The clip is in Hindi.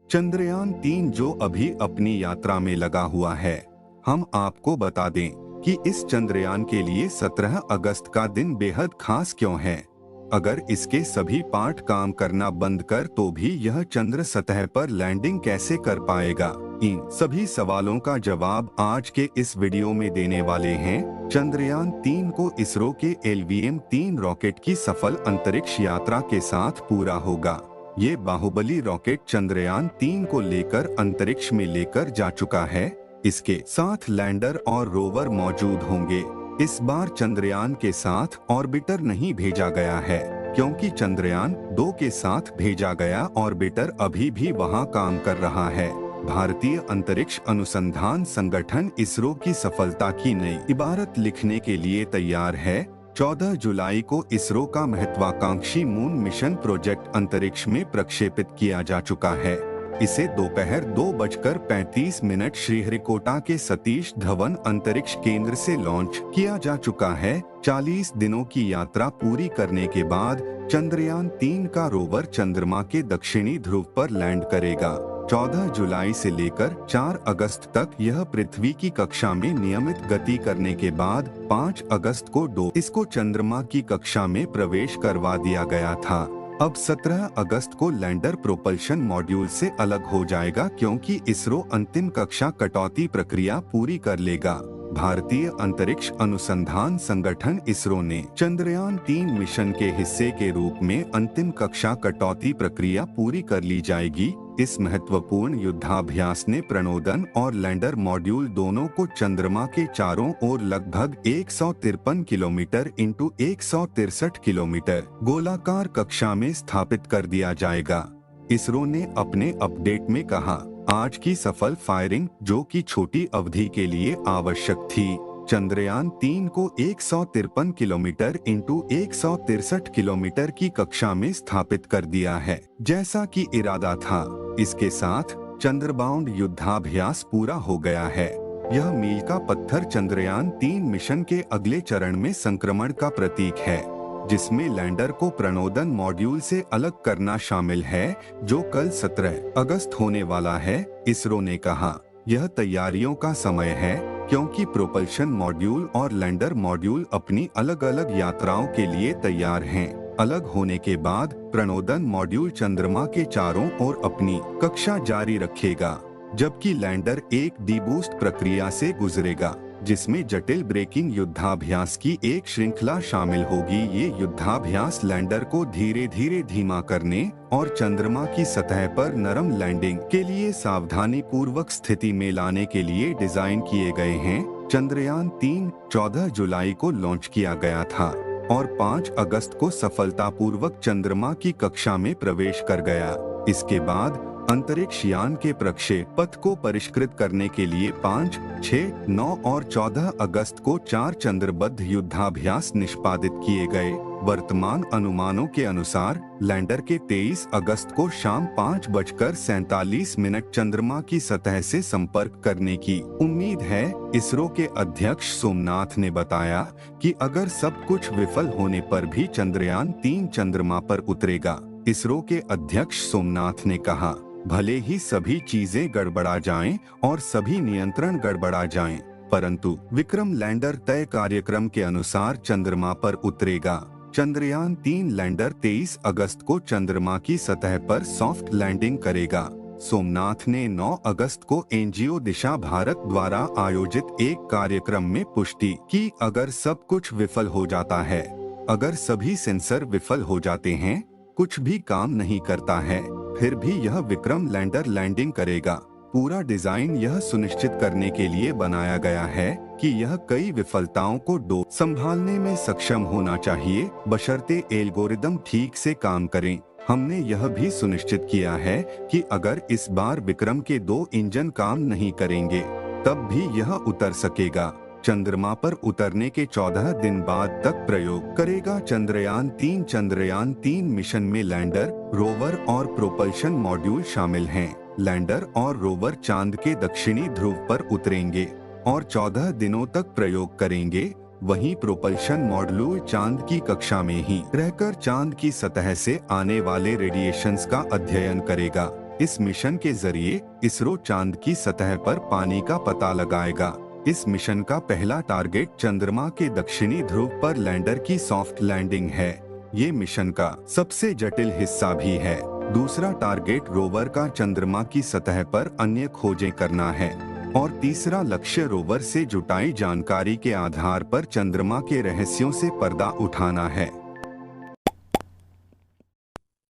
चंद्रयान 3 जो अभी अपनी यात्रा में लगा हुआ है। हम आपको बता दें कि इस चंद्रयान के लिए 17 अगस्त का दिन बेहद खास क्यों है। अगर इसके सभी पार्ट काम करना बंद कर तो भी यह चंद्र सतह पर लैंडिंग कैसे कर पाएगा? इन सभी सवालों का जवाब आज के इस वीडियो में देने वाले हैं। चंद्रयान 3 को इसरो के LVM-3 रॉकेट की सफल अंतरिक्ष यात्रा के साथ पूरा होगा। ये बाहुबली रॉकेट चंद्रयान 3 को लेकर अंतरिक्ष में लेकर जा चुका है। इसके साथ लैंडर और रोवर मौजूद होंगे। इस बार चंद्रयान के साथ ऑर्बिटर नहीं भेजा गया है, क्योंकि चंद्रयान 2 के साथ भेजा गया ऑर्बिटर अभी भी वहां काम कर रहा है। भारतीय अंतरिक्ष अनुसंधान संगठन इसरो की सफलता की नई इबारत लिखने के लिए तैयार है। 14 जुलाई को इसरो का महत्वाकांक्षी मून मिशन प्रोजेक्ट अंतरिक्ष में प्रक्षेपित किया जा चुका है। इसे दोपहर 2:35 श्रीहरिकोटा के सतीश धवन अंतरिक्ष केंद्र से लॉन्च किया जा चुका है। 40 दिनों की यात्रा पूरी करने के बाद चंद्रयान 3 का रोवर चंद्रमा के दक्षिणी ध्रुव पर लैंड करेगा। 14 जुलाई से लेकर 4 अगस्त तक यह पृथ्वी की कक्षा में नियमित गति करने के बाद 5 अगस्त को इसको चंद्रमा की कक्षा में प्रवेश करवा दिया गया था। अब 17 अगस्त को लैंडर प्रोपल्शन मॉड्यूल से अलग हो जाएगा, क्योंकि इसरो अंतिम कक्षा कटौती प्रक्रिया पूरी कर लेगा। भारतीय अंतरिक्ष अनुसंधान संगठन इसरो ने चंद्रयान 3 मिशन के हिस्से के रूप में अंतिम कक्षा कटौती प्रक्रिया पूरी कर ली जाएगी। इस महत्वपूर्ण युद्धाभ्यास ने प्रणोदन और लैंडर मॉड्यूल दोनों को चंद्रमा के चारों ओर लगभग 153 किलोमीटर इंटू 163 किलोमीटर गोलाकार कक्षा में स्थापित कर दिया जाएगा। इसरो ने अपने अपडेट में कहा, आज की सफल फायरिंग, जो कि छोटी अवधि के लिए आवश्यक थी, चंद्रयान 3 को 153 किलोमीटर इंटू 163 किलोमीटर की कक्षा में स्थापित कर दिया है, जैसा कि इरादा था। इसके साथ चंद्रबाउंड युद्धाभ्यास पूरा हो गया है। यह मील का पत्थर चंद्रयान 3 मिशन के अगले चरण में संक्रमण का प्रतीक है, जिसमें लैंडर को प्रणोदन मॉड्यूल से अलग करना शामिल है, जो कल 17 अगस्त होने वाला है। इसरो ने कहा, यह तैयारियों का समय है, क्योंकि प्रोपल्शन मॉड्यूल और लैंडर मॉड्यूल अपनी अलग अलग यात्राओं के लिए तैयार हैं। अलग होने के बाद प्रणोदन मॉड्यूल चंद्रमा के चारों ओर अपनी कक्षा जारी रखेगा, जबकि लैंडर एक डीबूस्ट प्रक्रिया से गुजरेगा, जिसमें जटिल ब्रेकिंग युद्धाभ्यास की एक श्रृंखला शामिल होगी। ये युद्धाभ्यास लैंडर को धीरे धीरे धीमा करने और चंद्रमा की सतह पर नरम लैंडिंग के लिए सावधानी पूर्वक स्थिति में लाने के लिए डिजाइन किए गए हैं। चंद्रयान 3 14 जुलाई को लॉन्च किया गया था और 5 अगस्त को सफलतापूर्वक चंद्रमा की कक्षा में प्रवेश कर गया। इसके बाद अंतरिक्ष यान के प्रक्षेप पथ को परिष्कृत करने के लिए 5, 6, 9 और 14 अगस्त को 4 चंद्रबद्ध युद्धाभ्यास निष्पादित किए गए। वर्तमान अनुमानों के अनुसार लैंडर के 23 अगस्त को शाम 5:47 चंद्रमा की सतह से संपर्क करने की उम्मीद है। इसरो के अध्यक्ष सोमनाथ ने बताया कि अगर सब कुछ विफल होने पर भी चंद्रयान 3 चंद्रमा पर उतरेगा। इसरो के अध्यक्ष सोमनाथ ने कहा, भले ही सभी चीजें गड़बड़ा जाएं और सभी नियंत्रण गड़बड़ा जाएं, परंतु विक्रम लैंडर तय कार्यक्रम के अनुसार चंद्रमा पर उतरेगा। चंद्रयान 3 लैंडर 23 अगस्त को चंद्रमा की सतह पर सॉफ्ट लैंडिंग करेगा। सोमनाथ ने 9 अगस्त को एनजीओ दिशा भारत द्वारा आयोजित एक कार्यक्रम में पुष्टि की, अगर सब कुछ विफल हो जाता है, अगर सभी सेंसर विफल हो जाते हैं, कुछ भी काम नहीं करता है, फिर भी यह विक्रम लैंडर लैंडिंग करेगा। पूरा डिजाइन यह सुनिश्चित करने के लिए बनाया गया है कि यह कई विफलताओं को संभालने में सक्षम होना चाहिए, बशर्ते एल्गोरिदम ठीक से काम करें। हमने यह भी सुनिश्चित किया है कि अगर इस बार विक्रम के 2 इंजन काम नहीं करेंगे, तब भी यह उतर सकेगा। चंद्रमा पर उतरने के 14 दिन बाद तक प्रयोग करेगा। चंद्रयान 3 मिशन में लैंडर, रोवर और प्रोपल्शन मॉड्यूल शामिल हैं। लैंडर और रोवर चांद के दक्षिणी ध्रुव पर उतरेंगे और 14 दिनों तक प्रयोग करेंगे। वहीं प्रोपल्शन मॉड्यूल चांद की कक्षा में ही रहकर चांद की सतह से आने वाले रेडिएशंस का अध्ययन करेगा। इस मिशन के जरिए इसरो चांद की सतह पर पानी का पता लगाएगा। इस मिशन का पहला टारगेट चंद्रमा के दक्षिणी ध्रुव पर लैंडर की सॉफ्ट लैंडिंग है। ये मिशन का सबसे जटिल हिस्सा भी है। दूसरा टारगेट रोवर का चंद्रमा की सतह पर अन्य खोजें करना है और तीसरा लक्ष्य रोवर से जुटाई जानकारी के आधार पर चंद्रमा के रहस्यों से पर्दा उठाना है।